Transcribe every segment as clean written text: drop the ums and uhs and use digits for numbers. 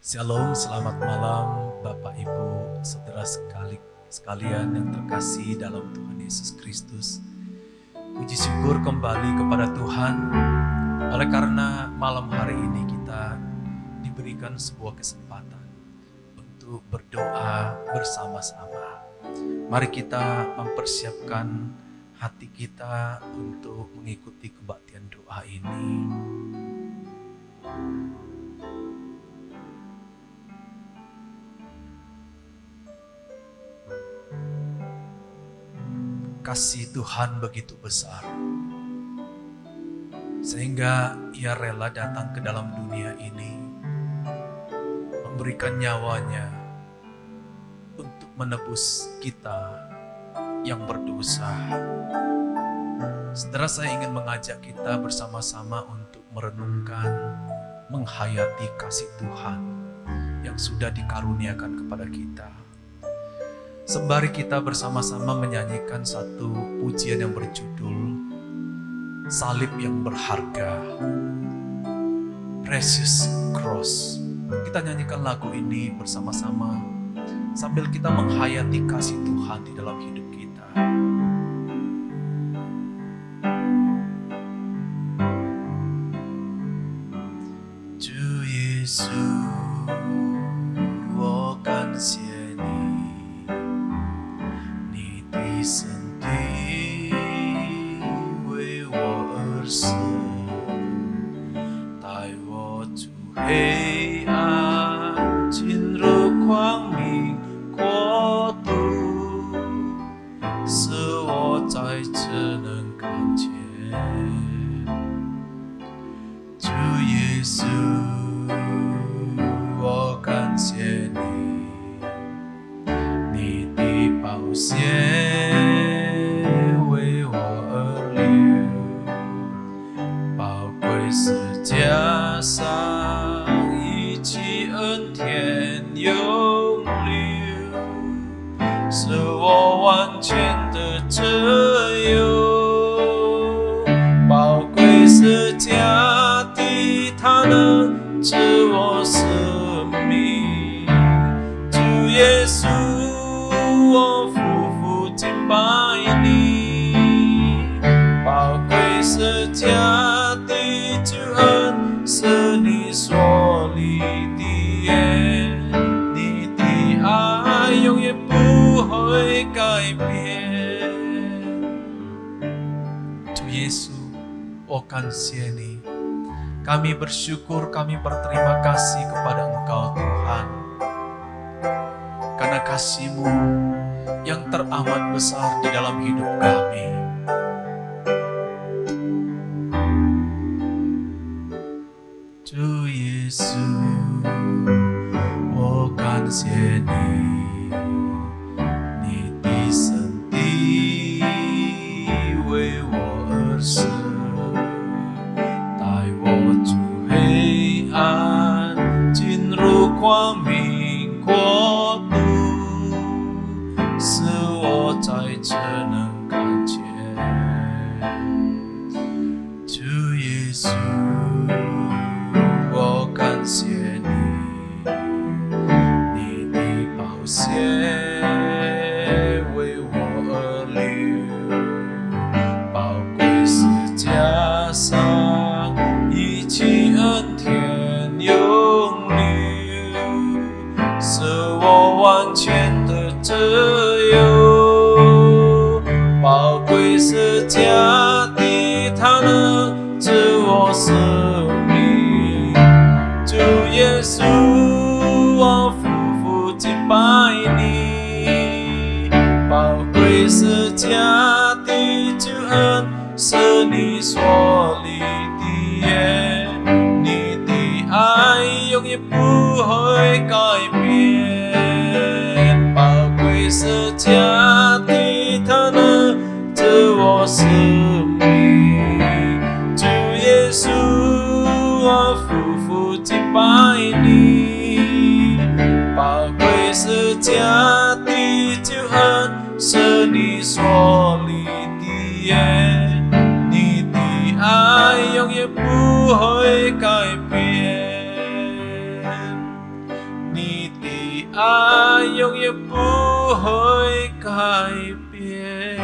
Shalom, selamat malam Bapak Ibu, saudara sekalian yang terkasih dalam Tuhan Yesus Kristus. Puji syukur kembali kepada Tuhan, oleh karena malam hari ini kita diberikan sebuah kesempatan untuk berdoa bersama-sama. Mari kita mempersiapkan hati kita untuk mengikuti kebaktian doa ini. Kasih Tuhan begitu besar, sehingga Ia rela datang ke dalam dunia ini, memberikan nyawanya untuk menebus kita yang berdosa. Saudara, saya ingin mengajak kita bersama-sama untuk merenungkan, menghayati kasih Tuhan yang sudah dikaruniakan kepada kita. Sembari kita bersama-sama menyanyikan satu pujian yang berjudul Salib yang Berharga, Precious Cross. Kita nyanyikan lagu ini bersama-sama sambil kita menghayati kasih Tuhan di dalam hidup kita. 주 예수, 我感谢上帝为我而死，带我出黑暗，进入光明国度，使我再次能看见主耶稣，我感谢你，你的宝血加上一起恩典永留，是我完全的自由。宝贵是加的他能赐我生命，主耶稣，我夫妇敬拜你。宝贵是加的救恩，是你所立的约，你的爱永远不会改变。主耶稣，我感谢你，kami bersyukur, kami berterima kasih kepada Engkau Tuhan, karena kasih-Mu yang teramat besar di dalam hidup kami.主耶稣，我感谢你，你的身体为我而死，带我出黑暗，进入光明国度，使我再次能看见主耶稣。我感谢你，你的宝血为我而流，宝贵是加上一起恩典永留，使我完全的自由。宝贵是加的他能赐我生命。主耶稣，我夫妇敬拜你。宝贵是加的救恩，是你所立的约，你的爱永远不会改变。宝贵是加的他能赐我生命。主耶稣，我夫妇敬拜你，宝贵是加的救恩，是你所立的约，你的爱永远不会改变。你的爱永远不会改变.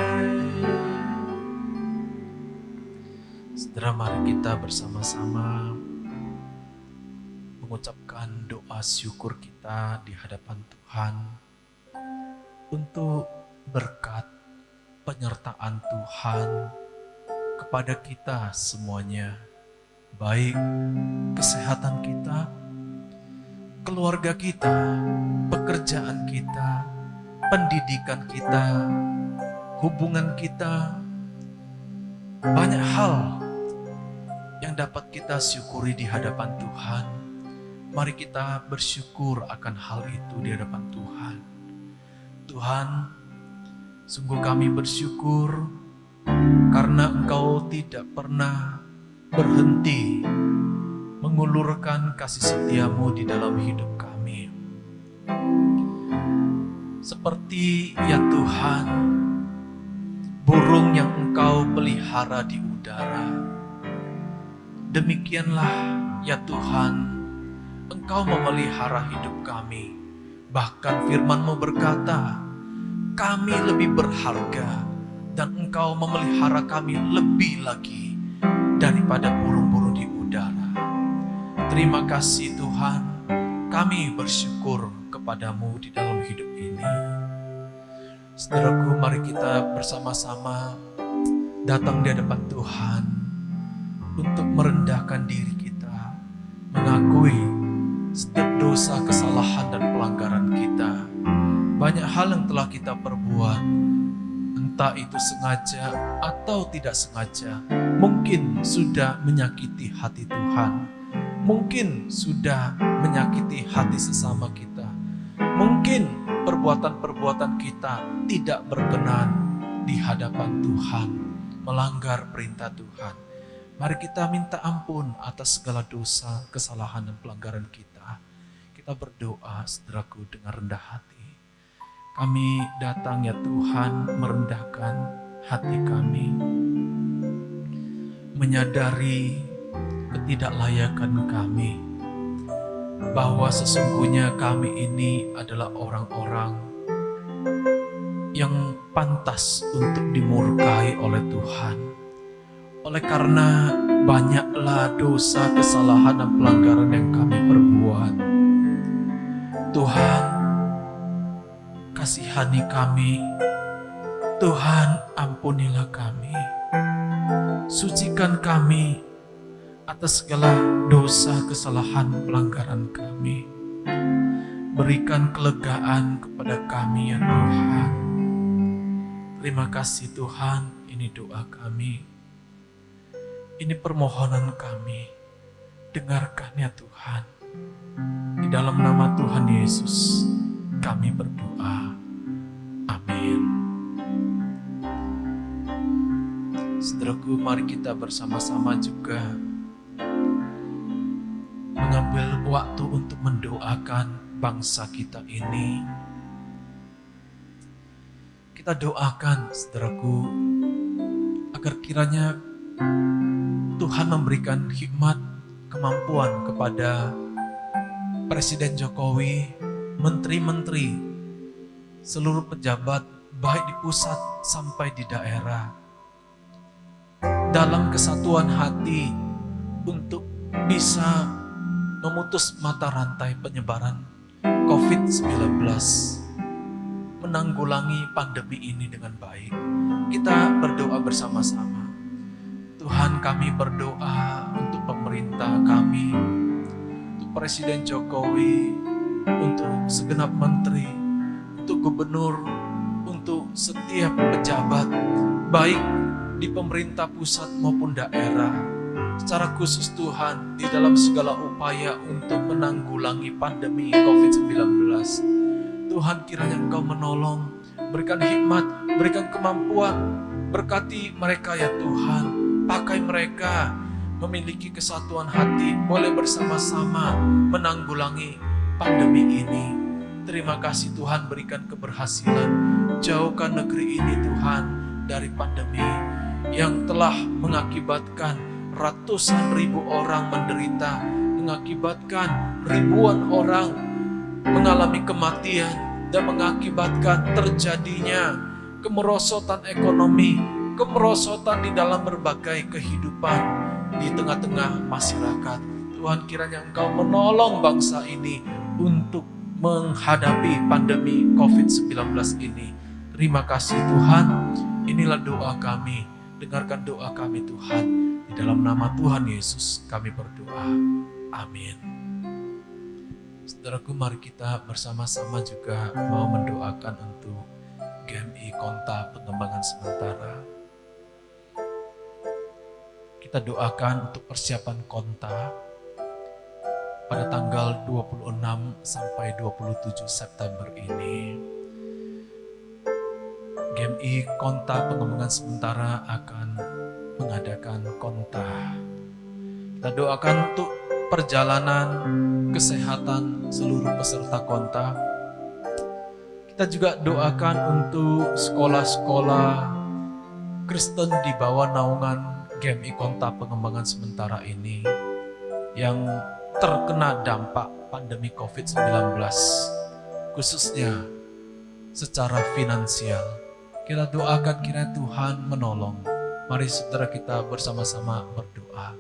Saudara, mari kita bersama-sama mengucapkan doa syukur kita di hadapan Tuhan untuk berkat penyertaan Tuhan kepada kita semuanya, baik kesehatan kita, keluarga kita, pekerjaan kita, pendidikan kita, hubungan kita. Banyak hal yang dapat kita syukuri di hadapan Tuhan. Mari kita bersyukur akan hal itu di hadapan Tuhan. Tuhan, sungguh kami bersyukur karena Engkau tidak pernah berhenti mengulurkan kasih setia-Mu di dalam hidup kami. Seperti ya Tuhan, burung yang Engkau pelihara di udara, demikianlah ya Tuhan, Engkau memelihara hidup kami. Bahkan firman-Mu berkata, kami lebih berharga dan Engkau memelihara kami lebih lagi daripada burung-burung di udara. Terima kasih Tuhan, kami bersyukur kepadamu di dalam hidup ini. Saudaraku, mari kita bersama-sama datang di hadapan Tuhan untuk merendahkan diri kita, mengakui setiap dosa, kesalahan, dan pelanggaran kita. Banyak hal yang telah kita perbuat, entah itu sengaja atau tidak sengaja, mungkin sudah menyakiti hati Tuhan, mungkin sudah menyakiti hati sesama kita, mungkin perbuatan-perbuatan kita tidak berkenan di hadapan Tuhan, melanggar perintah Tuhan. Mari kita minta ampun atas segala dosa, kesalahan, dan pelanggaran kita. Kita berdoa, saudaraku, dengan rendah hati. Kami datang ya Tuhan, merendahkan hati kami, menyadari ketidaklayakan kami, bahwa sesungguhnya kami ini adalah orang-orang yang pantas untuk dimurkai oleh Tuhan. Oleh karena banyaklah dosa, kesalahan, dan pelanggaran yang kami perbuat, Tuhan, kasihani kami. Tuhan, ampunilah kami. Sucikan kami atas segala dosa, kesalahan, pelanggaran kami. Berikan kelegaan kepada kami ya Tuhan. Terima kasih Tuhan, ini doa kami. Ini permohonan kami. Dengarkan ya Tuhan. Di dalam nama Tuhan Yesus kami berdoa. Amin. Saudaraku, mari kita bersama-sama juga mengambil waktu untuk mendoakan bangsa kita ini. Kita doakan, saudaraku, agar kiranya Tuhan memberikan hikmat, kemampuan kepada Presiden Jokowi, menteri-menteri, seluruh pejabat, baik di pusat sampai di daerah, dalam kesatuan hati untuk bisa memutus mata rantai penyebaran COVID-19, menanggulangi pandemi ini dengan baik. Kita berdoa bersama-sama. Tuhan, kami berdoa untuk pemerintah kami, untuk Presiden Jokowi, untuk segenap menteri, untuk gubernur, untuk setiap pejabat, baik di pemerintah pusat maupun daerah. Secara khusus Tuhan, di dalam segala upaya untuk menanggulangi pandemi COVID-19, Tuhan, kiranya Engkau menolong, berikan hikmat, berikan kemampuan, berkati mereka ya Tuhan. Pakai mereka memiliki kesatuan hati, boleh bersama-sama menanggulangi pandemi ini. Terima kasih Tuhan, berikan keberhasilan. Jauhkan negeri ini Tuhan dari pandemi yang telah mengakibatkan ratusan ribu orang menderita, mengakibatkan ribuan orang mengalami kematian dan mengakibatkan terjadinya kemerosotan ekonomi, kemerosotan di dalam berbagai kehidupan di tengah-tengah masyarakat. Tuhan, kiranya Engkau menolong bangsa ini untuk menghadapi pandemi COVID-19 ini. Terima kasih Tuhan, inilah doa kami. Dengarkan doa kami Tuhan. Di dalam nama Tuhan Yesus kami berdoa. Amin. Saudaraku, mari kita bersama-sama juga mau mendoakan untuk GMI Konta Pengembangan Sementara. Kita doakan untuk persiapan Konta pada tanggal 26 sampai 27 September ini. GMI Konta Pengembangan Sementara akan mengadakan Konta. Kita doakan untuk perjalanan kesehatan seluruh peserta Konta. Kita juga doakan untuk sekolah-sekolah Kristen di bawah naungan GMI Konta Pengembangan Sementara ini yang terkena dampak pandemi COVID-19, khususnya secara finansial. Kita doakan kiranya Tuhan menolong. Mari saudara kita bersama-sama berdoa.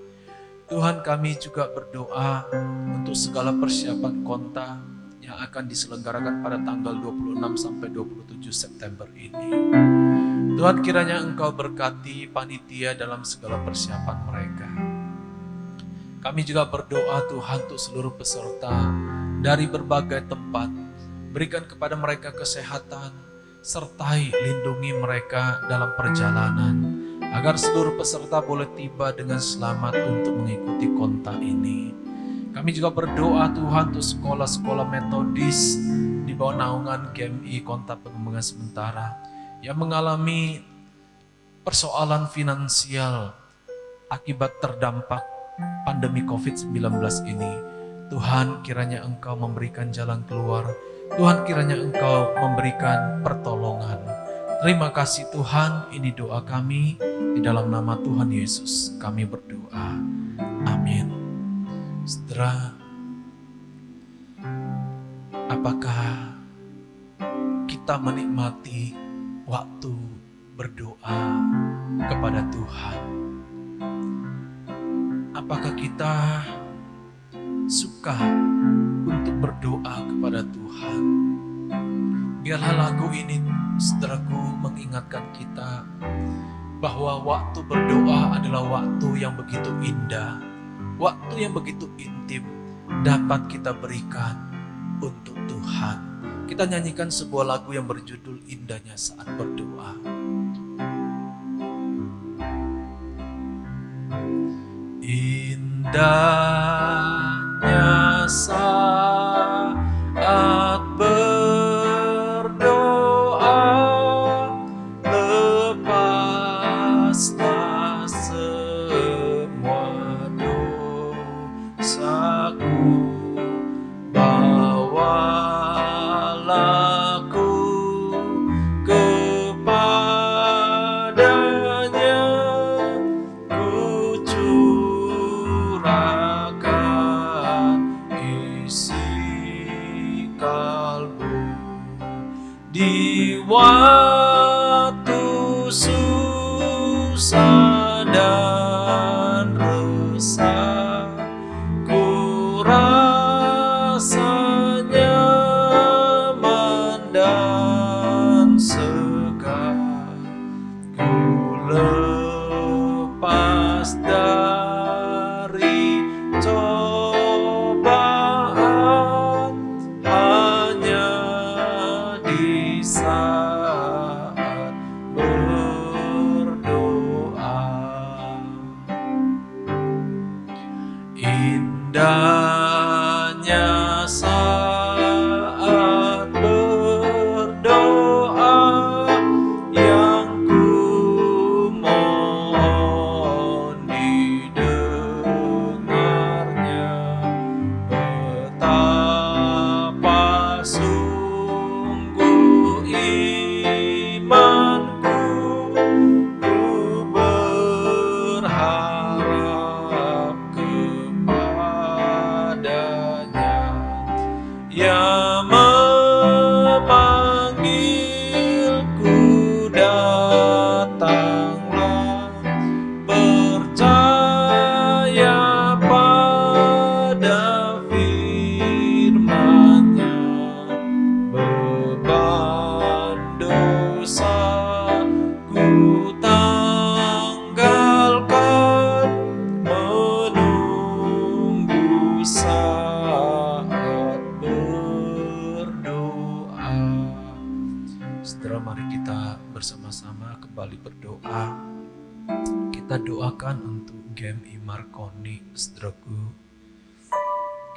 Tuhan, kami juga berdoa untuk segala persiapan Konta yang akan diselenggarakan pada tanggal 26 sampai 27 September ini. Tuhan, kiranya Engkau berkati panitia dalam segala persiapan mereka. Kami juga berdoa Tuhan untuk seluruh peserta dari berbagai tempat. Berikan kepada mereka kesehatan, sertai lindungi mereka dalam perjalanan, agar seluruh peserta boleh tiba dengan selamat untuk mengikuti Konta ini. Kami juga berdoa Tuhan untuk sekolah-sekolah metodis di bawah naungan GMI Konta Pengembangan Sementara yang mengalami persoalan finansial akibat terdampak pandemi COVID-19 ini. Tuhan, kiranya Engkau memberikan jalan keluar. Tuhan, kiranya Engkau memberikan pertolongan. Terima kasih Tuhan, ini doa kami. Di dalam nama Tuhan Yesus kami berdoa. Amin. Saudara, apakah kita menikmati waktu berdoa kepada Tuhan? Apakah kita suka untuk berdoa kepada Tuhan? Biarlah lagu ini, saudaraku, mengingatkan kita bahwa waktu berdoa adalah waktu yang begitu indah, waktu yang begitu intim dapat kita berikan untuk Tuhan. Kita nyanyikan sebuah lagu yang berjudul Indahnya Saat Berdoa. Indahnya saat berdoa, lepaslah semua dosaku, bawalah ku kepadanya, ku curahkan isi kalbu di waktu susah dan resah. Ku rasa nyaman dan segar, ku lepas dari cobaan hanya di saat berdoa. memanggilku, datanglah, percaya pada firman-Nya. Beban dosaku tanggalkan, menunggu saat berdoa. Saudara, mari kita bersama-sama kembali berdoa. Kita doakan untuk GMI Marconi, saudaraku.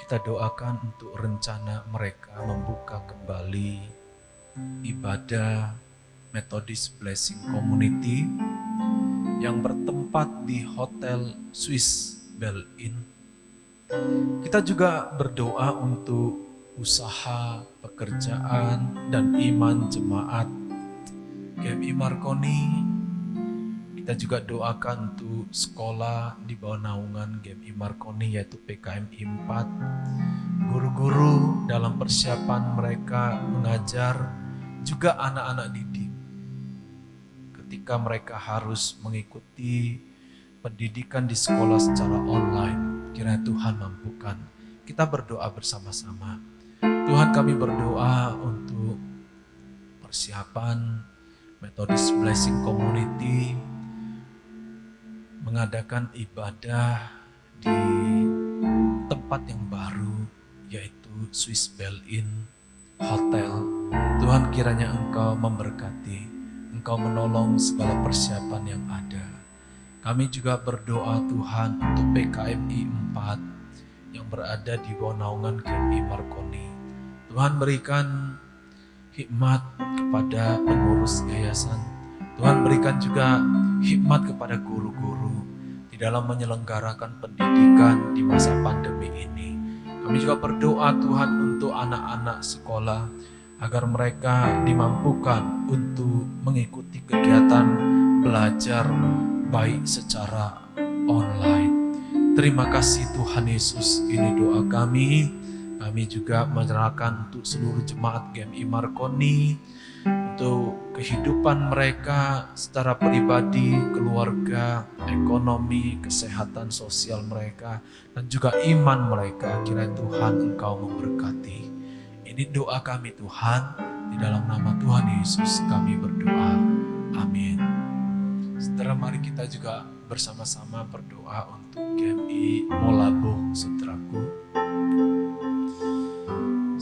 Kita doakan untuk rencana mereka membuka kembali ibadah Methodist Blessing Community yang bertempat di Hotel Swiss Bell Inn. Kita juga berdoa untuk usaha, pekerjaan, dan iman jemaat GMI Marconi. Kita juga doakan untuk sekolah di bawah naungan GMI Marconi, yaitu PKMI 4. Guru-guru dalam persiapan mereka mengajar, juga anak-anak didik. Ketika mereka harus mengikuti pendidikan di sekolah secara online, kiranya Tuhan mampukan. Kita berdoa bersama-sama. Tuhan, kami berdoa untuk persiapan Methodist Blessing Community mengadakan ibadah di tempat yang baru, yaitu Swiss Bell Inn Hotel. Tuhan, kiranya Engkau memberkati, Engkau menolong segala persiapan yang ada. Kami juga berdoa Tuhan untuk PKMI 4 yang berada di bawah naungan GMI Marconi. Tuhan, berikan hikmat kepada pengurus yayasan. Tuhan, berikan juga hikmat kepada guru-guru di dalam menyelenggarakan pendidikan di masa pandemi ini. Kami juga berdoa Tuhan untuk anak-anak sekolah agar mereka dimampukan untuk mengikuti kegiatan belajar baik secara online. Terima kasih Tuhan Yesus, ini doa kami. Kami juga menyerahkan untuk seluruh jemaat GMI Marconi, untuk kehidupan mereka secara pribadi, keluarga, ekonomi, kesehatan sosial mereka, dan juga iman mereka. Kiranya Tuhan Engkau memberkati. Ini doa kami Tuhan, di dalam nama Tuhan Yesus kami berdoa. Amin. Saudara, mari kita juga bersama-sama berdoa untuk GMI Molabo, saudaraku.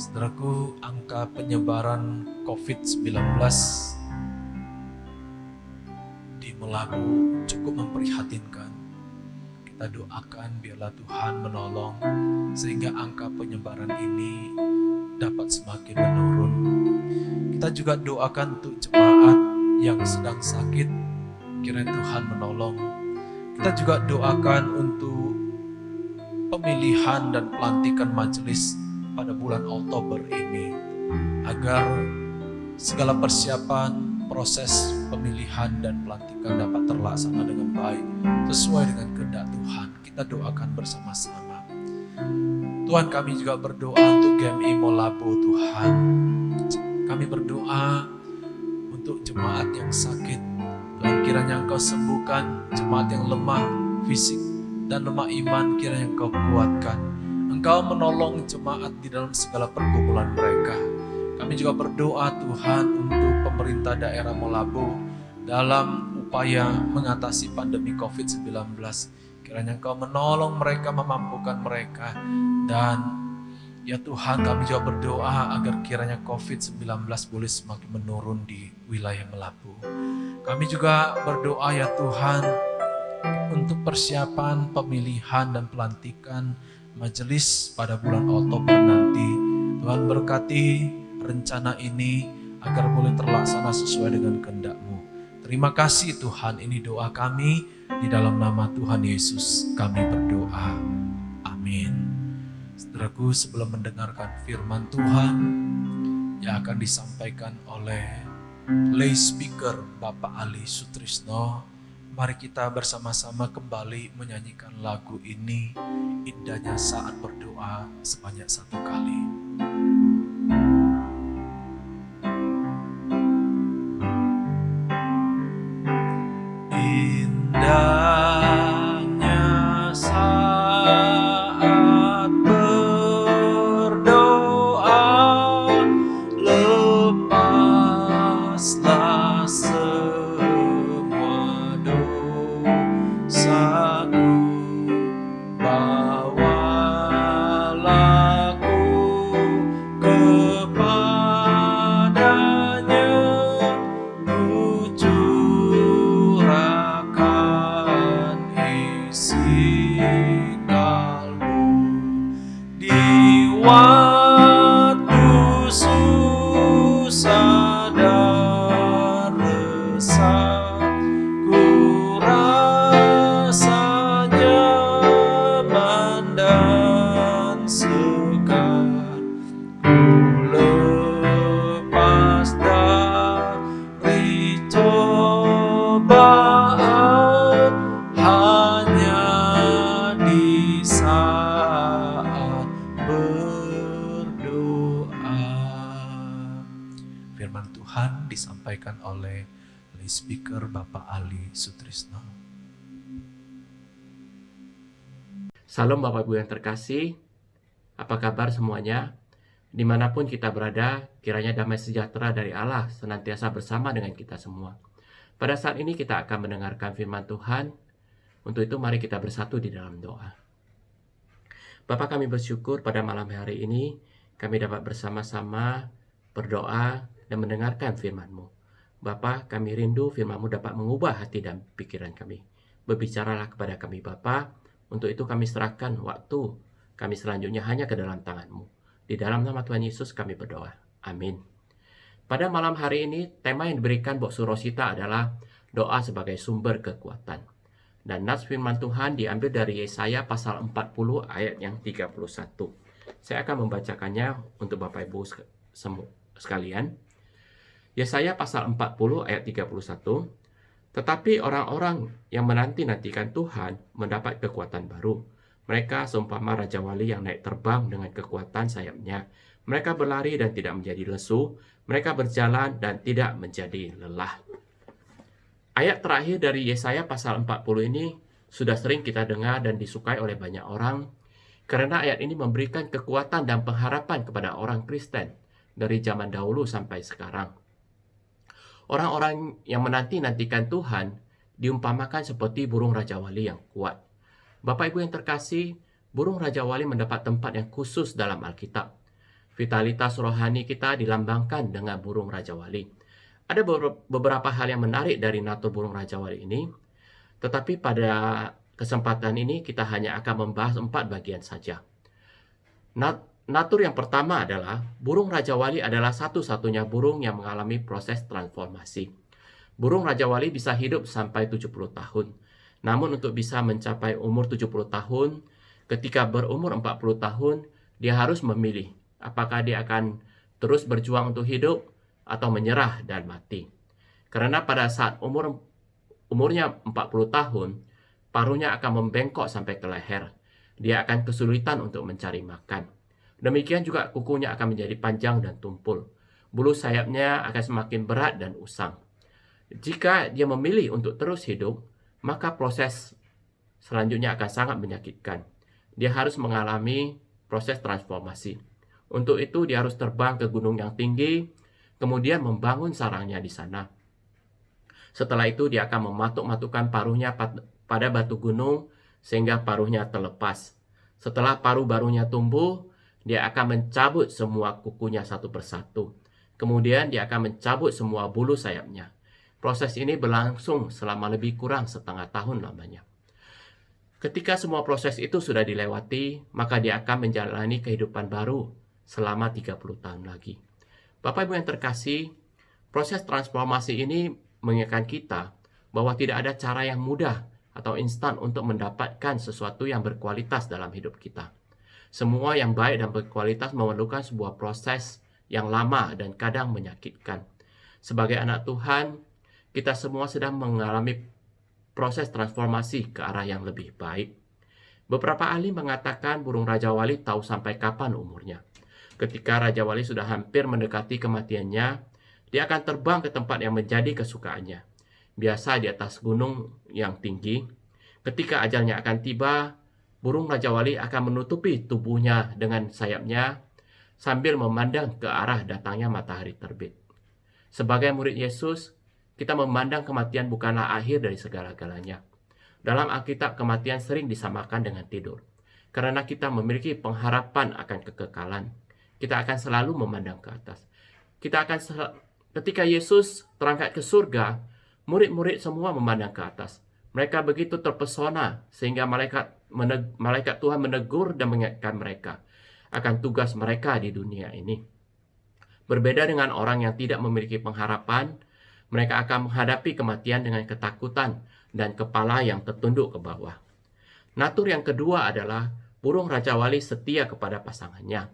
Saudaraku, angka penyebaran COVID-19 di Molabo cukup memprihatinkan. Kita doakan biarlah Tuhan menolong sehingga angka penyebaran ini dapat semakin menurun. Kita juga doakan untuk jemaat yang sedang sakit, kiranya Tuhan menolong. Kita juga doakan untuk pemilihan dan pelantikan majelis pada bulan Oktober ini, agar segala persiapan proses pemilihan dan pelantikan dapat terlaksana dengan baik sesuai dengan kehendak Tuhan. Kita doakan bersama-sama. Tuhan, kami juga berdoa untuk GMI Molabo Tuhan. Kami berdoa untuk jemaat yang sakit. Tuhan, kiranya Engkau sembuhkan jemaat yang lemah fisik dan lemah iman, kiranya Engkau kuatkan. Engkau menolong jemaat di dalam segala pergumulan mereka. Kami juga berdoa Tuhan untuk pemerintah daerah Molabo dalam upaya mengatasi pandemi COVID-19. Kiranya Engkau menolong mereka, memampukan mereka. Dan ya Tuhan, kami juga berdoa agar kiranya COVID-19 boleh semakin menurun di wilayah Molabo. Kami juga berdoa ya Tuhan untuk persiapan pemilihan dan pelantikan majelis pada bulan Oktober nanti. Tuhan, berkati rencana ini agar boleh terlaksana sesuai dengan kehendak-Mu. Terima kasih Tuhan, ini doa kami, di dalam nama Tuhan Yesus kami berdoa. Amin. Saudaraku, sebelum mendengarkan firman Tuhan yang akan disampaikan oleh lay speaker Bapak Ali Sutrisno, mari kita bersama-sama kembali menyanyikan lagu ini, indahnya saat berdoa, sebanyak satu kali. firman Tuhan disampaikan oleh speaker Bapak Ali Sutrisno. Salam Bapak Ibu yang terkasih, apa kabar semuanya? Dimanapun kita berada, kiranya damai sejahtera dari Allah senantiasa bersama dengan kita semua. Pada saat ini kita akan mendengarkan firman Tuhan. Untuk itu mari kita bersatu di dalam doa. Bapa, kami bersyukur pada malam hari ini kami dapat bersama-sama berdoa dan mendengarkan firman-Mu. Bapa, kami rindu firman-Mu dapat mengubah hati dan pikiran kami. Berbicaralah kepada kami Bapa. Untuk itu kami serahkan waktu kami selanjutnya hanya ke dalam tangan-Mu. Di dalam nama Tuhan Yesus kami berdoa. Amin. Pada malam hari ini tema yang diberikan Bok Surosita adalah doa sebagai sumber kekuatan. Dan nas firman Tuhan diambil dari Yesaya pasal 40 ayat yang 31. Saya akan membacakannya untuk Bapak Ibu sekalian. Yesaya pasal 40 ayat 31. Tetapi orang-orang yang menanti-nantikan Tuhan mendapat kekuatan baru. Mereka seumpama Raja Wali yang naik terbang dengan kekuatan sayapnya. Mereka berlari dan tidak menjadi lesu. Mereka berjalan dan tidak menjadi lelah. Ayat terakhir dari Yesaya pasal 40 ini sudah sering kita dengar dan disukai oleh banyak orang. Karena ayat ini memberikan kekuatan dan pengharapan kepada orang Kristen dari zaman dahulu sampai sekarang. Orang-orang yang menanti-nantikan Tuhan diumpamakan seperti burung Raja Wali yang kuat. Bapak Ibu yang terkasih, burung Raja Wali mendapat tempat yang khusus dalam Alkitab. Vitalitas rohani kita dilambangkan dengan burung Raja Wali. Ada beberapa hal yang menarik dari natur burung Raja Wali ini, tetapi pada kesempatan ini kita hanya akan membahas 4 bagian saja. Natur yang pertama adalah burung Raja Wali adalah satu-satunya burung yang mengalami proses transformasi. Burung Raja Wali bisa hidup sampai 70 tahun. Namun untuk bisa mencapai umur 70 tahun, ketika berumur 40 tahun, dia harus memilih apakah dia akan terus berjuang untuk hidup atau menyerah dan mati. Karena pada saat umurnya 40 tahun, paruhnya akan membengkok sampai ke leher. Dia akan kesulitan untuk mencari makan. Demikian juga kukunya akan menjadi panjang dan tumpul. Bulu sayapnya akan semakin berat dan usang. Jika dia memilih untuk terus hidup, maka proses selanjutnya akan sangat menyakitkan. Dia harus mengalami proses transformasi. Untuk itu dia harus terbang ke gunung yang tinggi, kemudian membangun sarangnya di sana. Setelah itu dia akan mematuk-matukkan paruhnya pada batu gunung sehingga paruhnya terlepas. Setelah paruh barunya tumbuh, dia akan mencabut semua kukunya satu persatu. Kemudian dia akan mencabut semua bulu sayapnya. Proses ini berlangsung selama lebih kurang setengah tahun lamanya. Ketika semua proses itu sudah dilewati, maka dia akan menjalani kehidupan baru selama 30 tahun lagi. Bapak Ibu yang terkasih, proses transformasi ini mengingatkan kita bahwa tidak ada cara yang mudah atau instan untuk mendapatkan sesuatu yang berkualitas dalam hidup kita. Semua yang baik dan berkualitas memerlukan sebuah proses yang lama dan kadang menyakitkan. Sebagai anak Tuhan, kita semua sedang mengalami proses transformasi ke arah yang lebih baik. Beberapa ahli mengatakan burung Raja Wali tahu sampai kapan umurnya. Ketika Raja Wali sudah hampir mendekati kematiannya, dia akan terbang ke tempat yang menjadi kesukaannya. Biasa di atas gunung yang tinggi. Ketika ajalnya akan tiba, burung Raja Wali akan menutupi tubuhnya dengan sayapnya sambil memandang ke arah datangnya matahari terbit. Sebagai murid Yesus, kita memandang kematian bukanlah akhir dari segala-galanya. Dalam Alkitab, kematian sering disamakan dengan tidur. Karena kita memiliki pengharapan akan kekekalan, kita akan selalu memandang ke atas. Ketika Yesus terangkat ke surga, murid-murid semua memandang ke atas. Mereka begitu terpesona sehingga malaikat Tuhan menegur dan mengingatkan mereka akan tugas mereka di dunia ini. Berbeda dengan orang yang tidak memiliki pengharapan, mereka akan menghadapi kematian dengan ketakutan dan kepala yang tertunduk ke bawah. Natur yang kedua adalah burung Raja Wali setia kepada pasangannya.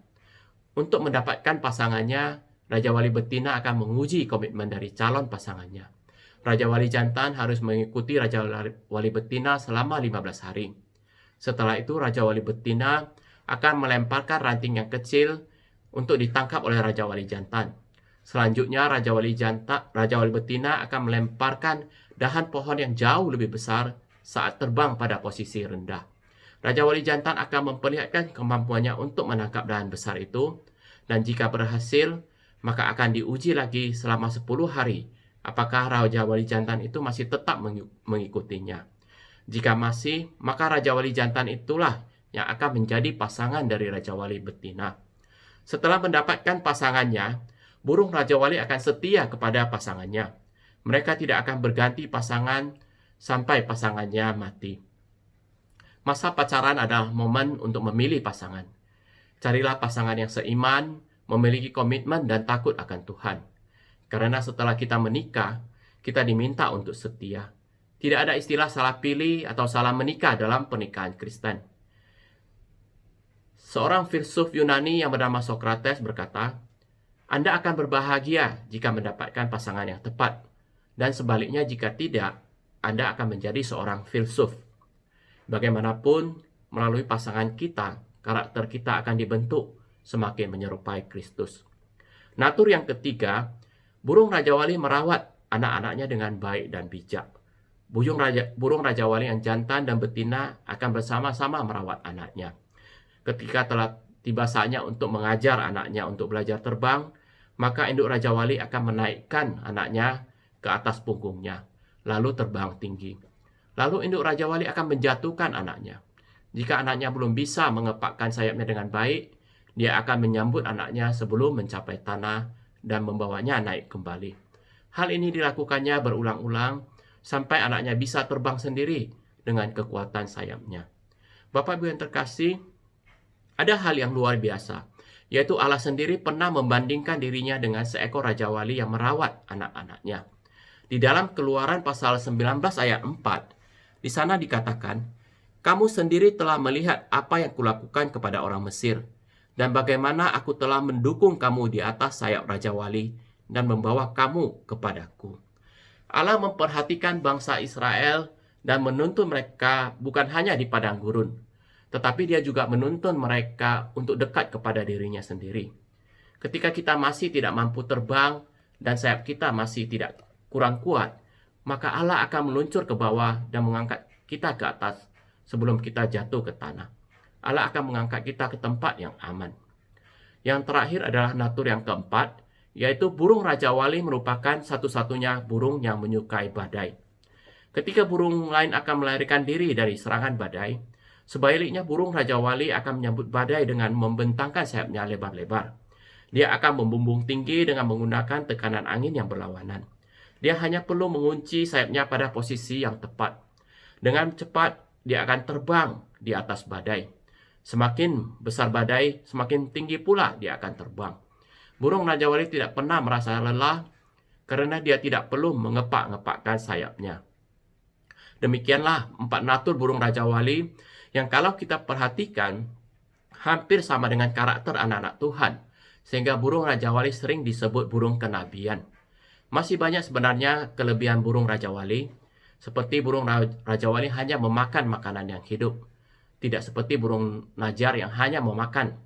Untuk mendapatkan pasangannya, Raja Wali betina akan menguji komitmen dari calon pasangannya. Raja Wali jantan harus mengikuti Raja Wali betina selama 15 hari. Setelah itu Raja Wali betina akan melemparkan ranting yang kecil untuk ditangkap oleh Raja Wali jantan. Selanjutnya Raja Wali betina akan melemparkan dahan pohon yang jauh lebih besar saat terbang pada posisi rendah. Raja Wali jantan akan memperlihatkan kemampuannya untuk menangkap dahan besar itu, dan jika berhasil, maka akan diuji lagi selama 10 hari apakah Raja Wali jantan itu masih tetap mengikutinya. Jika masih, maka Raja Wali jantan itulah yang akan menjadi pasangan dari Raja Wali betina. Setelah mendapatkan pasangannya, burung Raja Wali akan setia kepada pasangannya. Mereka tidak akan berganti pasangan sampai pasangannya mati. Masa pacaran adalah momen untuk memilih pasangan. Carilah pasangan yang seiman, memiliki komitmen dan takut akan Tuhan. Karena setelah kita menikah, kita diminta untuk setia. Tidak ada istilah salah pilih atau salah menikah dalam pernikahan Kristen. Seorang filsuf Yunani yang bernama Socrates berkata, Anda akan berbahagia jika mendapatkan pasangan yang tepat, dan sebaliknya jika tidak, Anda akan menjadi seorang filsuf. Bagaimanapun, melalui pasangan kita, karakter kita akan dibentuk semakin menyerupai Kristus. Natur yang ketiga, burung Raja Wali merawat anak-anaknya dengan baik dan bijak. Burung Raja Wali yang jantan dan betina akan bersama-sama merawat anaknya. Ketika telah tiba saatnya untuk mengajar anaknya untuk belajar terbang, maka induk Raja Wali akan menaikkan anaknya ke atas punggungnya, lalu terbang tinggi. Lalu induk Raja Wali akan menjatuhkan anaknya. Jika anaknya belum bisa mengepakkan sayapnya dengan baik, dia akan menyambut anaknya sebelum mencapai tanah dan membawanya naik kembali. Hal ini dilakukannya berulang-ulang sampai anaknya bisa terbang sendiri dengan kekuatan sayapnya. Bapak Ibu yang terkasih, ada hal yang luar biasa, yaitu Allah sendiri pernah membandingkan dirinya dengan seekor Raja Wali yang merawat anak-anaknya. Di dalam Keluaran pasal 19 ayat 4, di sana dikatakan, Kamu sendiri telah melihat apa yang kulakukan kepada orang Mesir, dan bagaimana aku telah mendukung kamu di atas sayap Raja Wali dan membawa kamu kepadaku. Allah memperhatikan bangsa Israel dan menuntun mereka bukan hanya di padang gurun, tetapi dia juga menuntun mereka untuk dekat kepada dirinya sendiri. Ketika kita masih tidak mampu terbang dan sayap kita masih tidak kurang kuat, maka Allah akan meluncur ke bawah dan mengangkat kita ke atas sebelum kita jatuh ke tanah. Allah akan mengangkat kita ke tempat yang aman. Yang terakhir adalah natur yang keempat, yaitu burung Raja Wali merupakan satu-satunya burung yang menyukai badai. Ketika burung lain akan melarikan diri dari serangan badai, sebaliknya burung Raja Wali akan menyambut badai dengan membentangkan sayapnya lebar-lebar. Dia akan membumbung tinggi dengan menggunakan tekanan angin yang berlawanan. Dia hanya perlu mengunci sayapnya pada posisi yang tepat. Dengan cepat, dia akan terbang di atas badai. Semakin besar badai, semakin tinggi pula dia akan terbang. Burung Raja Wali tidak pernah merasa lelah karena dia tidak perlu mengepak-ngepakkan sayapnya. Demikianlah 4 natur burung Raja Wali yang kalau kita perhatikan hampir sama dengan karakter anak-anak Tuhan, sehingga burung Raja Wali sering disebut burung kenabian. Masih banyak sebenarnya kelebihan burung Raja Wali, seperti burung Raja Wali hanya memakan makanan yang hidup, tidak seperti burung najar yang hanya memakan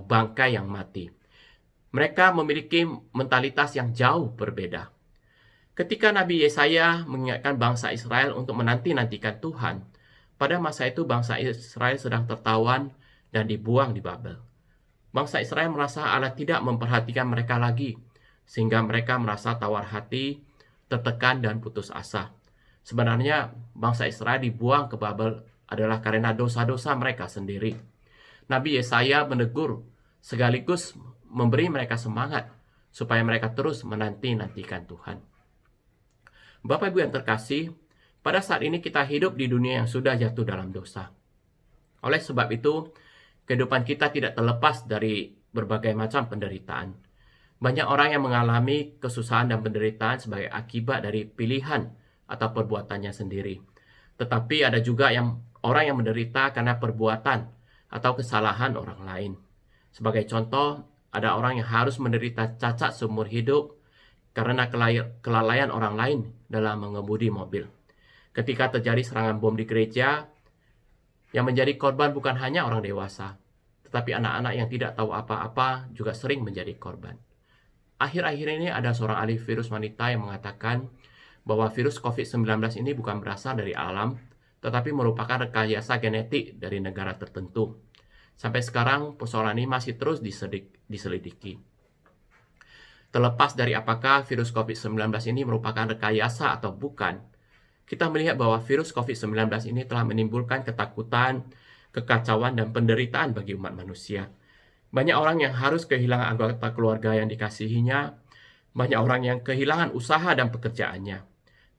bangkai yang mati. Mereka memiliki mentalitas yang jauh berbeda. Ketika Nabi Yesaya mengingatkan bangsa Israel untuk menanti-nantikan Tuhan, pada masa itu bangsa Israel sedang tertawan dan dibuang di Babel. Bangsa Israel merasa Allah tidak memperhatikan mereka lagi, sehingga mereka merasa tawar hati, tertekan dan putus asa. Sebenarnya bangsa Israel dibuang ke Babel adalah karena dosa-dosa mereka sendiri. Nabi Yesaya menegur sekaligus memberi mereka semangat supaya mereka terus menanti-nantikan Tuhan. Bapak Ibu yang terkasih, pada saat ini kita hidup di dunia yang sudah jatuh dalam dosa. Oleh sebab itu, kehidupan kita tidak terlepas dari berbagai macam penderitaan. Banyak orang yang mengalami kesusahan dan penderitaan sebagai akibat dari pilihan atau perbuatannya sendiri. Tetapi ada juga orang yang menderita karena perbuatan atau kesalahan orang lain. Sebagai contoh, ada orang yang harus menderita cacat seumur hidup karena kelalaian orang lain dalam mengemudi mobil. Ketika terjadi serangan bom di gereja, yang menjadi korban bukan hanya orang dewasa, tetapi anak-anak yang tidak tahu apa-apa juga sering menjadi korban. akhir-akhir ini ada seorang ahli virus wanita yang mengatakan bahwa virus COVID-19 ini bukan berasal dari alam, tetapi merupakan rekayasa genetik dari negara tertentu. Sampai sekarang persoalan ini masih terus diselidiki. Terlepas dari apakah virus COVID-19 ini merupakan rekayasa atau bukan, kita melihat bahwa virus COVID-19 ini telah menimbulkan ketakutan, kekacauan, dan penderitaan bagi umat manusia. Banyak orang yang harus kehilangan anggota keluarga yang dikasihinya, banyak orang yang kehilangan usaha dan pekerjaannya.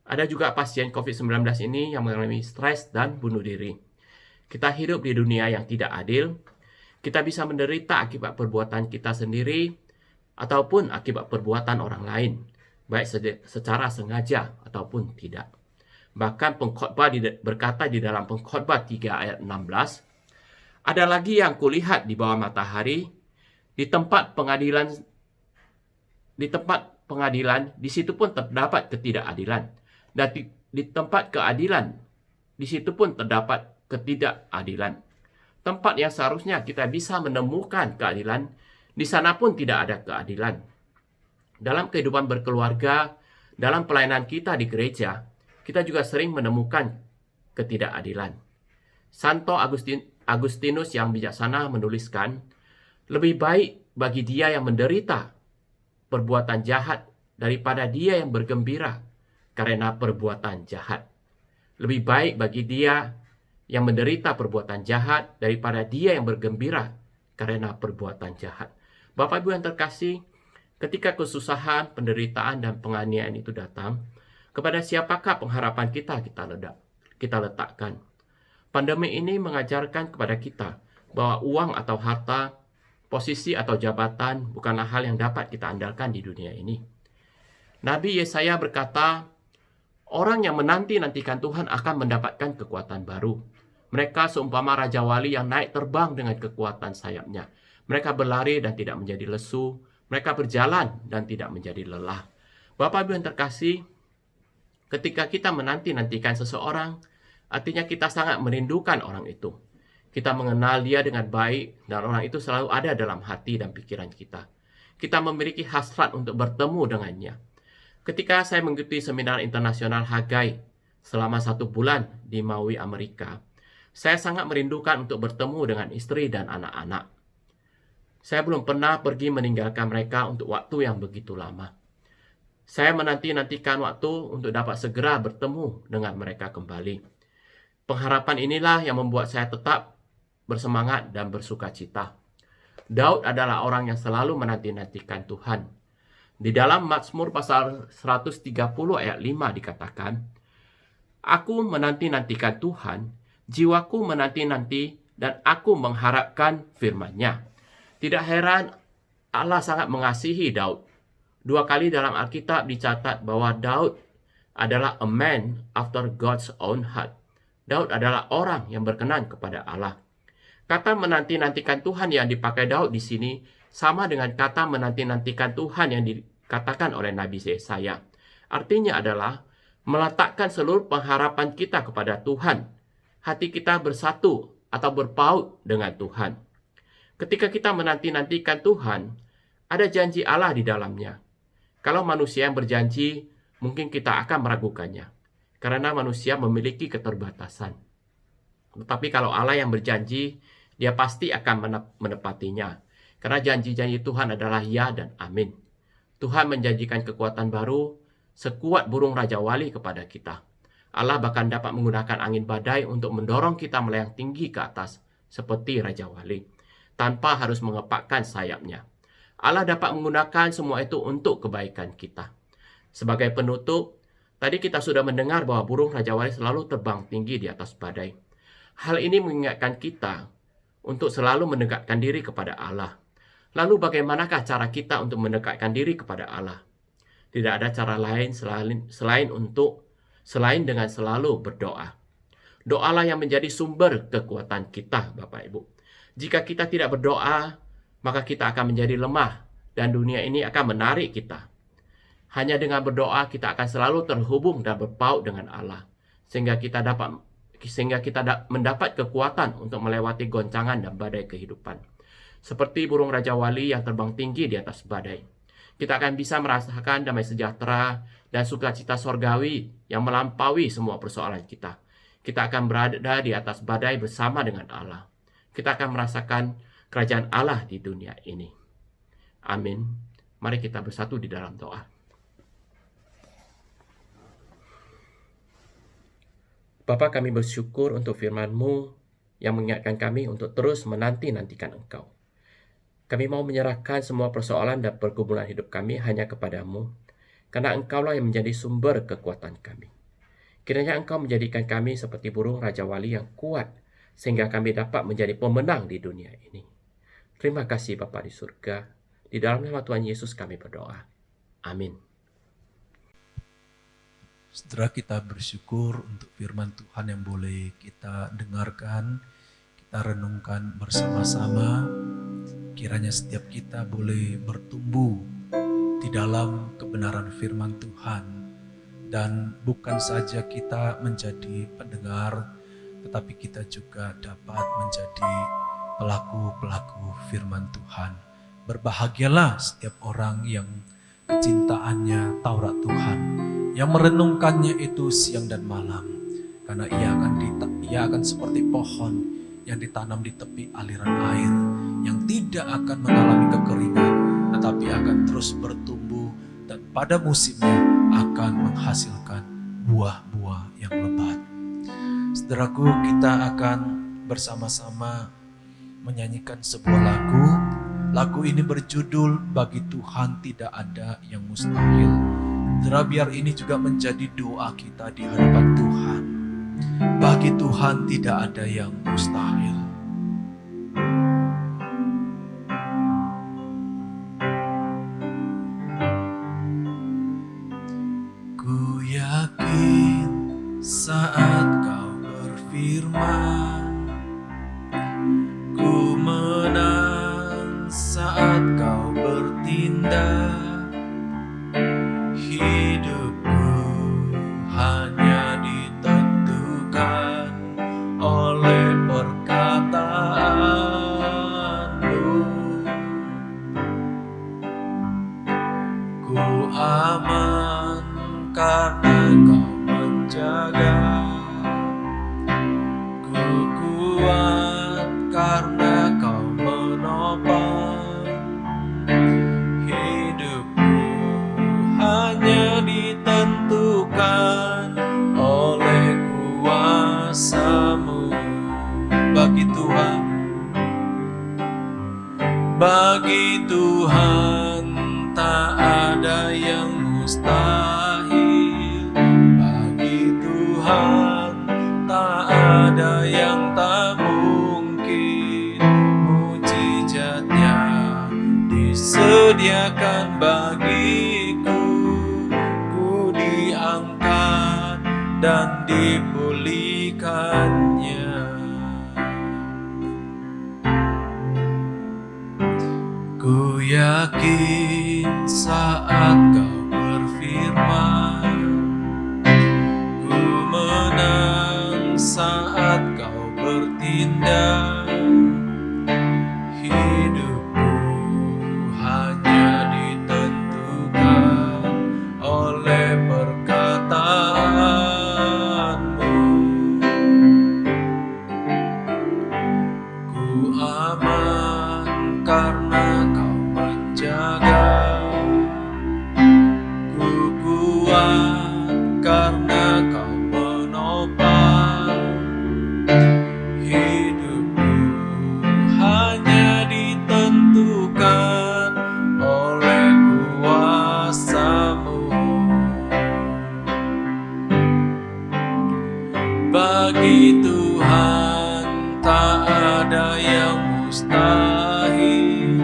Ada juga pasien COVID-19 ini yang mengalami stres dan bunuh diri. Kita hidup di dunia yang tidak adil. Kita bisa menderita akibat perbuatan kita sendiri ataupun akibat perbuatan orang lain, baik secara sengaja ataupun tidak. Bahkan pengkhotbah berkata di dalam Pengkhotbah 3 ayat 16, ada lagi yang kulihat di bawah matahari, di tempat pengadilan, di situ pun terdapat ketidakadilan. Dan di tempat keadilan, di situ pun terdapat ketidakadilan. Tempat yang seharusnya kita bisa menemukan keadilan, di sana pun tidak ada keadilan. Dalam kehidupan berkeluarga, dalam pelayanan kita di gereja, kita juga sering menemukan ketidakadilan. Santo Agustinus yang bijaksana menuliskan, lebih baik bagi dia yang menderita perbuatan jahat daripada dia yang bergembira karena perbuatan jahat. Lebih baik bagi dia yang menderita perbuatan jahat daripada dia yang bergembira karena perbuatan jahat. Bapak Ibu yang terkasih, ketika kesusahan, penderitaan, dan penganiayaan itu datang, kepada siapakah pengharapan kita letakkan? Pandemi ini mengajarkan kepada kita bahwa uang atau harta, posisi atau jabatan bukanlah hal yang dapat kita andalkan di dunia ini. Nabi Yesaya berkata, orang yang menanti-nantikan Tuhan akan mendapatkan kekuatan baru. Mereka seumpama Raja Wali yang naik terbang dengan kekuatan sayapnya. Mereka berlari dan tidak menjadi lesu. Mereka berjalan dan tidak menjadi lelah. Bapak Ibu yang terkasih, ketika kita menanti-nantikan seseorang, artinya kita sangat merindukan orang itu. Kita mengenal dia dengan baik dan orang itu selalu ada dalam hati dan pikiran kita. Kita memiliki hasrat untuk bertemu dengannya. Ketika saya mengikuti seminar internasional Hagai selama 1 bulan di Maui, Amerika, saya sangat merindukan untuk bertemu dengan istri dan anak-anak. Saya belum pernah pergi meninggalkan mereka untuk waktu yang begitu lama. Saya menanti-nantikan waktu untuk dapat segera bertemu dengan mereka kembali. Pengharapan inilah yang membuat saya tetap bersemangat dan bersuka cita. Daud adalah orang yang selalu menanti-nantikan Tuhan. Di dalam Mazmur pasal 130 ayat 5 dikatakan, aku menanti-nantikan Tuhan, jiwaku menanti-nanti dan aku mengharapkan firman-Nya. Tidak heran Allah sangat mengasihi Daud. 2 kali dalam Alkitab dicatat bahwa Daud adalah a man after God's own heart. Daud adalah orang yang berkenan kepada Allah. Kata menanti-nantikan Tuhan yang dipakai Daud di sini sama dengan kata menanti-nantikan Tuhan yang dikatakan oleh Nabi Yesaya. Artinya adalah meletakkan seluruh pengharapan kita kepada Tuhan. Hati kita bersatu atau berpaut dengan Tuhan. Ketika kita menanti-nantikan Tuhan, ada janji Allah di dalamnya. Kalau manusia yang berjanji, mungkin kita akan meragukannya. Karena manusia memiliki keterbatasan. Tetapi kalau Allah yang berjanji, dia pasti akan menepatinya. Karena janji-janji Tuhan adalah ya dan amin. Tuhan menjanjikan kekuatan baru, sekuat burung Raja Wali kepada kita. Allah bahkan dapat menggunakan angin badai untuk mendorong kita melayang tinggi ke atas, seperti Raja Wali, tanpa harus mengepakkan sayapnya. Allah dapat menggunakan semua itu untuk kebaikan kita. Sebagai penutup, tadi kita sudah mendengar bahwa burung Raja Wali selalu terbang tinggi di atas badai. Hal ini mengingatkan kita untuk selalu mendekatkan diri kepada Allah. Lalu bagaimanakah cara kita untuk mendekatkan diri kepada Allah? Tidak ada cara lain selain dengan selalu berdoa. Doalah yang menjadi sumber kekuatan kita, Bapak Ibu. Jika kita tidak berdoa, maka kita akan menjadi lemah dan dunia ini akan menarik kita. Hanya dengan berdoa kita akan selalu terhubung dan berpaut dengan Allah, sehingga kita mendapat kekuatan untuk melewati goncangan dan badai kehidupan. Seperti burung Raja Wali yang terbang tinggi di atas badai. Kita akan bisa merasakan damai sejahtera dan sukacita sorgawi yang melampaui semua persoalan kita. Kita akan berada di atas badai bersama dengan Allah. Kita akan merasakan kerajaan Allah di dunia ini. Amin. Mari kita bersatu di dalam doa. Bapa, kami bersyukur untuk firman-Mu yang mengingatkan kami untuk terus menanti-nantikan Engkau. Kami mau menyerahkan semua persoalan dan pergumulan hidup kami hanya kepada-Mu, karena Engkaulah yang menjadi sumber kekuatan kami. Kiranya Engkau menjadikan kami seperti burung Raja Wali yang kuat, sehingga kami dapat menjadi pemenang di dunia ini. Terima kasih Bapa di surga. Di dalam nama Tuhan Yesus kami berdoa. Amin. Saudara, kita bersyukur untuk firman Tuhan yang boleh kita dengarkan, kita renungkan bersama-sama. Kiranya setiap kita boleh bertumbuh di dalam kebenaran firman Tuhan. Dan bukan saja kita menjadi pendengar, tetapi kita juga dapat menjadi pelaku-pelaku firman Tuhan. Berbahagialah setiap orang yang kecintaannya Taurat Tuhan, yang merenungkannya itu siang dan malam, karena ia akan seperti pohon yang ditanam di tepi aliran air, yang tidak akan mengalami kekeringan, tetapi akan terus bertumbuh dan pada musimnya akan menghasilkan buah-buah yang lebat. Saudaraku, kita akan bersama-sama menyanyikan sebuah lagu. Lagu ini berjudul Bagi Tuhan Tidak Ada Yang Mustahil. Saudara, biar ini juga menjadi doa kita di hadapan Tuhan. Bagi Tuhan tidak ada yang mustahil. Ku yakin saat kau berfirman, ku menang saat kau bertindak. Hidupku hanya ditentukan oleh perkataanmu. Ku aman karena kau menjaga. Ku kuat karena kau menopang. Hidupku hanya ditentukan oleh kuasa-Mu. Bagi Tuhan, bagi Tuhan tak ada yang mustahil. Bagi Tuhan tak ada yang tak mungkin. Mujizatnya disediakan bagiku. Ku diangkat dan dipulihkannya. Ku yakin saat kau berfirman, ku menang saat kau bertindak. Hidupku hanya ditentukan oleh perkataanmu. Ku aman karena kau menjaga. Ku kuat karena kau menopang. Hidupku hanya ditentukan oleh kuasa-Mu. Bagi Tuhan tak ada yang mustahil.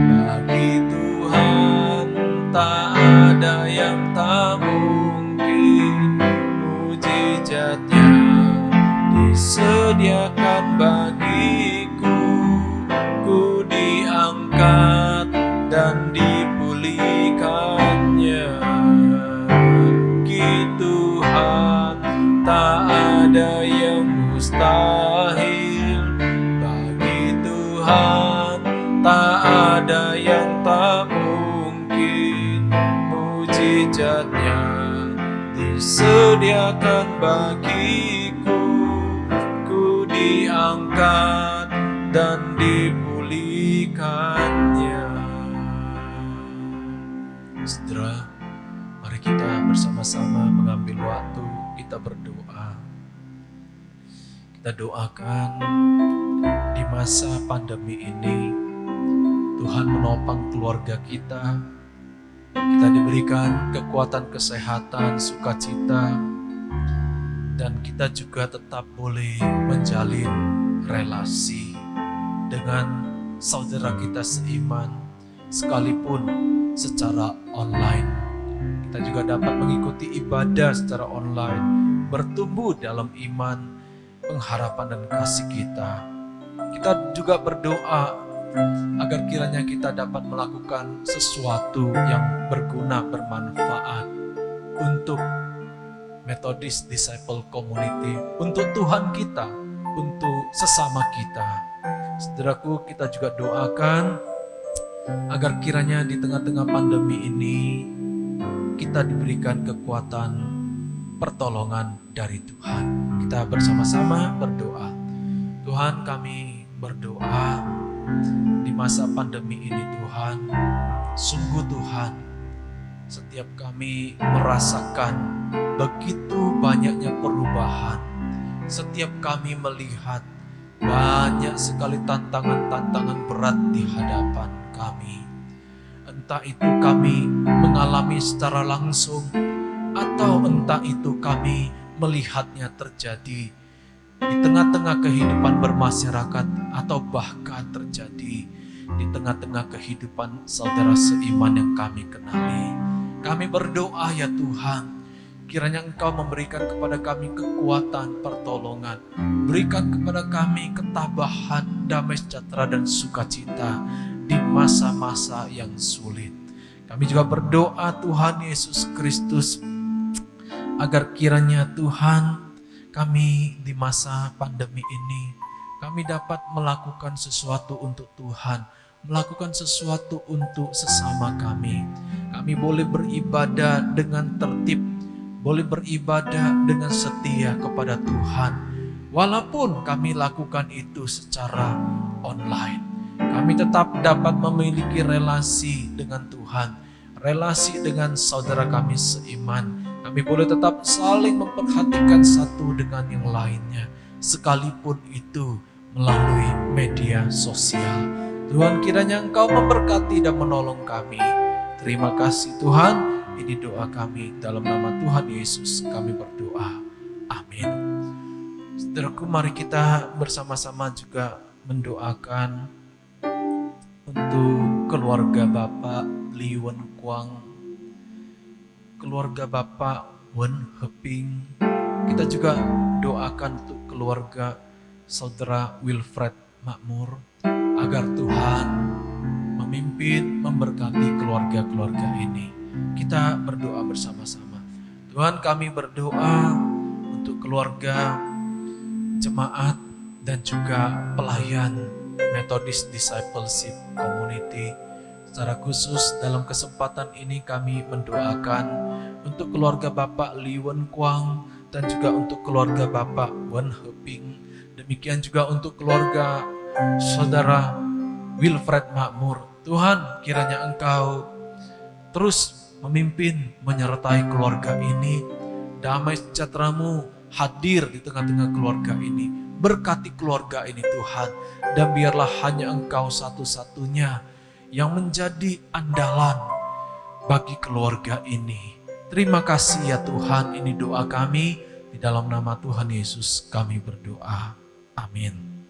Bagi Tuhan tak ada yang tak mungkin. Mujizatnya disediakan bagiku. Ku diangkat dan dipulihkannya. Bagi Tuhan tak ada yang mustahil. Bagi Tuhan tak ada yang tak mungkin. mujizatnya disediakan bagiku. Ku diangkat dan dipulihkannya. Saudara, mari kita bersama-sama mengambil waktu, kita berdoa. Kita doakan di masa pandemi ini, Tuhan menopang keluarga kita. Kita diberikan kekuatan kesehatan, sukacita, dan kita juga tetap boleh menjalin relasi dengan saudara kita seiman, sekalipun secara online. Kita juga dapat mengikuti ibadah secara online, bertumbuh dalam iman, pengharapan dan kasih kita. Kita juga berdoa agar kiranya kita dapat melakukan sesuatu yang berguna, bermanfaat untuk Methodist Disciple Community, untuk Tuhan kita, untuk sesama kita. Saudaraku, kita juga doakan agar kiranya di tengah-tengah pandemi ini kita diberikan kekuatan pertolongan dari Tuhan. Kita bersama-sama berdoa. Tuhan, kami berdoa di masa pandemi ini, Tuhan, sungguh Tuhan, setiap kami merasakan begitu banyaknya perubahan. Setiap kami melihat banyak sekali tantangan-tantangan berat di hadapan kami. Entah itu kami mengalami secara langsung, atau entah itu kami melihatnya terjadi di tengah-tengah kehidupan bermasyarakat, atau bahkan terjadi di tengah-tengah kehidupan saudara seiman yang kami kenali. Kami berdoa ya Tuhan, kiranya Engkau memberikan kepada kami kekuatan pertolongan, berikan kepada kami ketabahan, damai sejahtera dan sukacita di masa-masa yang sulit. Kami juga berdoa Tuhan Yesus Kristus, agar kiranya Tuhan, kami di masa pandemi ini, kami dapat melakukan sesuatu untuk Tuhan, melakukan sesuatu untuk sesama kami. Kami boleh beribadah dengan tertib, boleh beribadah dengan setia kepada Tuhan, walaupun kami lakukan itu secara online. Kami tetap dapat memiliki relasi dengan Tuhan, relasi dengan saudara kami seiman. Kami boleh tetap saling memperhatikan satu dengan yang lainnya, sekalipun itu melalui media sosial. Tuhan, kiranya Engkau memberkati dan menolong kami. Terima kasih Tuhan, ini doa kami dalam nama Tuhan Yesus kami berdoa. Amin. Saudaraku, mari kita bersama-sama juga mendoakan untuk keluarga Bapak Li Wen Kwang, keluarga Bapak Wen Heping. Kita juga doakan untuk keluarga Saudara Wilfred Makmur, agar Tuhan memimpin, memberkati keluarga-keluarga ini. Kita berdoa bersama-sama. Tuhan, kami berdoa untuk keluarga, jemaat, dan juga pelayan Methodist Discipleship Community. Secara khusus dalam kesempatan ini kami mendoakan untuk keluarga Bapak Li Wen Kwang dan juga untuk keluarga Bapak Wen Heping. Demikian juga untuk keluarga Saudara Wilfred Makmur. Tuhan, kiranya Engkau terus memimpin, menyertai keluarga ini. Damai sejahtera-Mu hadir di tengah-tengah keluarga ini. Berkati keluarga ini Tuhan, dan biarlah hanya Engkau satu-satunya yang menjadi andalan bagi keluarga ini. Terima kasih ya Tuhan, ini doa kami, di dalam nama Tuhan Yesus kami berdoa. Amin.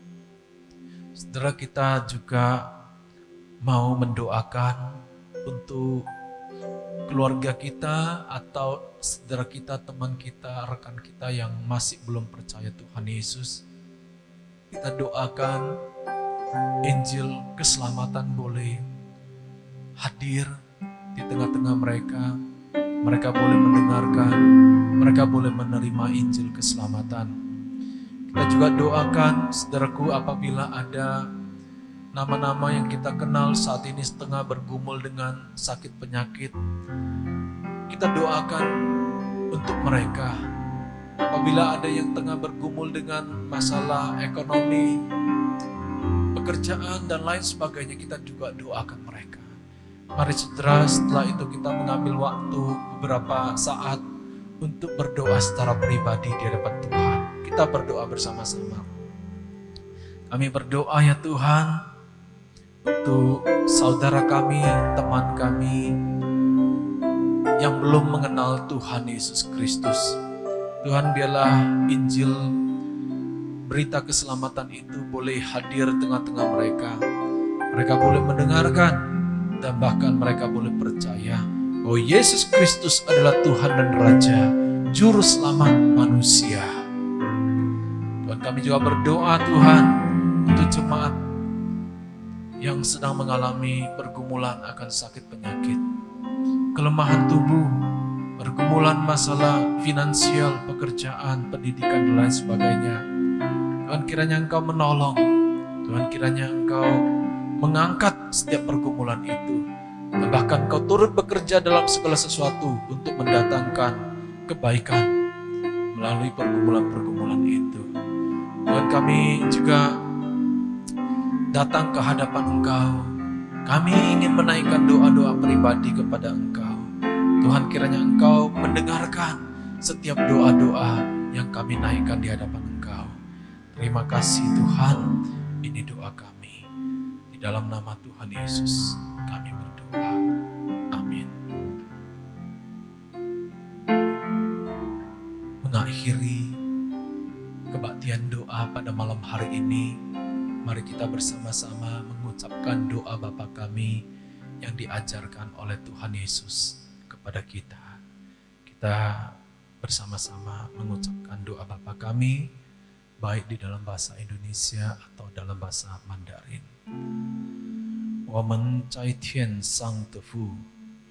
Saudara, kita juga mau mendoakan untuk keluarga kita atau saudara kita, teman kita, rekan kita yang masih belum percaya Tuhan Yesus. Kita doakan Injil keselamatan boleh hadir di tengah-tengah mereka. Mereka boleh mendengarkan, mereka boleh menerima Injil keselamatan. Kita juga doakan saudaraku, apabila ada nama-nama yang kita kenal saat ini setengah bergumul dengan sakit penyakit, kita doakan untuk mereka. Apabila ada yang tengah bergumul dengan masalah ekonomi, pekerjaan dan lain sebagainya, kita juga doakan mereka. Mari saudara, setelah itu kita mengambil waktu beberapa saat untuk berdoa secara pribadi di hadapan Tuhan. Kita berdoa bersama-sama. Kami berdoa ya Tuhan, untuk saudara kami, teman kami yang belum mengenal Tuhan Yesus Kristus. Tuhan, biarlah Injil, berita keselamatan itu boleh hadir tengah-tengah mereka. Mereka boleh mendengarkan dan bahkan mereka boleh percaya bahwa Yesus Kristus adalah Tuhan dan Raja, Juru Selamat manusia. Tuhan, kami juga berdoa Tuhan untuk jemaat yang sedang mengalami pergumulan akan sakit penyakit, kelemahan tubuh, pergumulan masalah finansial, pekerjaan, pendidikan dan lain sebagainya. Tuhan, kiranya Engkau menolong. Tuhan, kiranya Engkau mengangkat setiap pergumulan itu. Dan bahkan Engkau turut bekerja dalam segala sesuatu untuk mendatangkan kebaikan melalui pergumulan-pergumulan itu. Tuhan, kami juga datang ke hadapan Engkau. Kami ingin menaikkan doa-doa pribadi kepada Engkau. Tuhan, kiranya Engkau mendengarkan setiap doa-doa yang kami naikkan di hadapan Engkau. Terima kasih Tuhan, ini doa kami. Di dalam nama Tuhan Yesus kami berdoa. Amin. Mengakhiri kebaktian doa pada malam hari ini, mari kita bersama-sama mengucapkan doa Bapa kami yang diajarkan oleh Tuhan Yesus kepada kita. Kita bersama-sama mengucapkan doa Bapa kami, baik di dalam bahasa Indonesia atau dalam bahasa Mandarin. 我们在天上的父，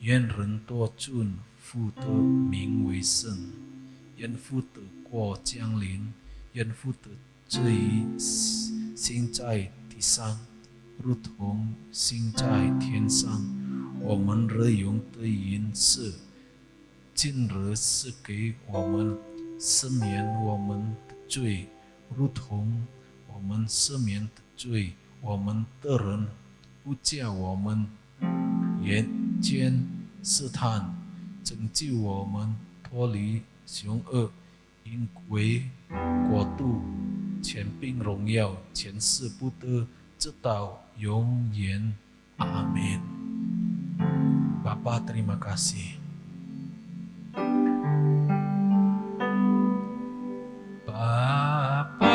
愿人多尊父的名为圣，愿父的国降临，愿父的旨意行在地上，如同行在天上。我们日用的饮食，今日赐给我们，赦免我们的罪，如同我们赦免的罪我们的人，不叫我们眼见试探，拯救我们脱离凶恶，因为国度、权柄、荣耀，全是不得直到永远。Amin. Bapa, terima kasih. Bapa,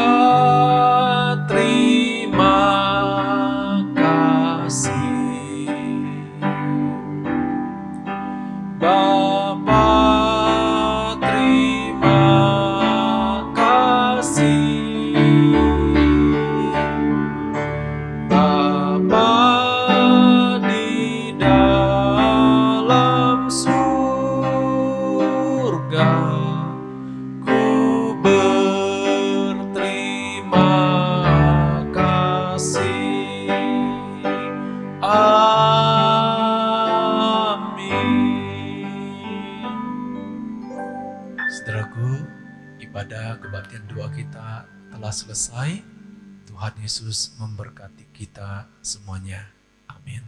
terima kasih. Bapa, terima kasih. Bapa di dalam surga, ku berterima kasih. Amin. Saudaraku, ibadah kebaktian doa kita telah selesai. Tuhan Yesus memberkati kita semuanya. Amin.